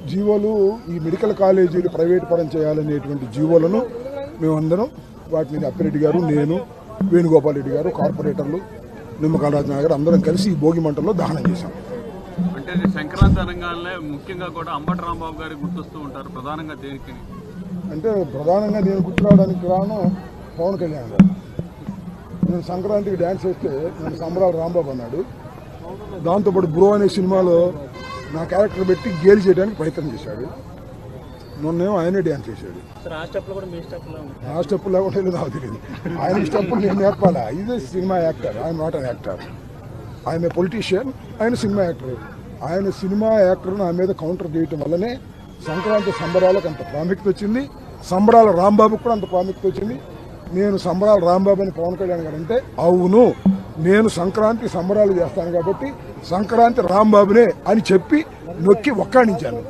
జీవోలు ఈ మెడికల్ కాలేజీలు ప్రైవేట్ పరం చేయాలనేటువంటి జీవోలను మేమందరం వాటిని అప్పిరెడ్డి గారు, నేను, వేణుగోపాల్ రెడ్డి గారు, కార్పొరేటర్లు, నిమ్మకాయల రాజనాథ్ గారు అందరం కలిసి ఈ భోగి మంటల్లో దహనం చేశాం. అంటే సంక్రాంతి అనగానే ముఖ్యంగా కూడా అంబటి రాంబాబు గారు గుర్తొస్తూ ఉంటారు. ప్రధానంగా దేనికి అంటే ప్రధానంగా నేను గుర్తురావడానికి కారణం పవన్ కళ్యాణ్ గారు. నేను సంక్రాంతికి డ్యాన్స్ వేస్తే నేను సంబరాలు రాంబాబు అన్నాడు. దాంతోపాటు బ్రో అనే సినిమాలో నా క్యారెక్టర్ పెట్టి గేలి చేయడానికి ప్రయత్నం చేశాడు. మొన్నేమో ఆయనే డ్యాన్స్ చేశాడు. ఆ స్టెప్పులు లేకుండా నాకు తెలియదు. ఆయన స్టెప్పులు నేను నేర్పాలా? ఇదే సినిమా యాక్టర్, ఆయన నాట్ అన్ యాక్టర్. ఆయన పొలిటీషియన్, ఆయన సినిమా యాక్టర్. ఆయన సినిమా యాక్టర్ నా మీద కౌంటర్ చేయటం వల్లనే సంక్రాంతి సంబరాలకు అంత ప్రాముఖ్యత వచ్చింది. సంబరాల రాంబాబుకు కూడా అంత ప్రాముఖ్యత వచ్చింది. నేను సంబరాల రాంబాబు అని పవన్ కళ్యాణ్ గారు అంటే అవును, నేను సంక్రాంతి సంబరాలు చేస్తాను కాబట్టి సంక్రాంతి రాంబాబునే అని చెప్పి నొక్కి ఒక్కాణించాను.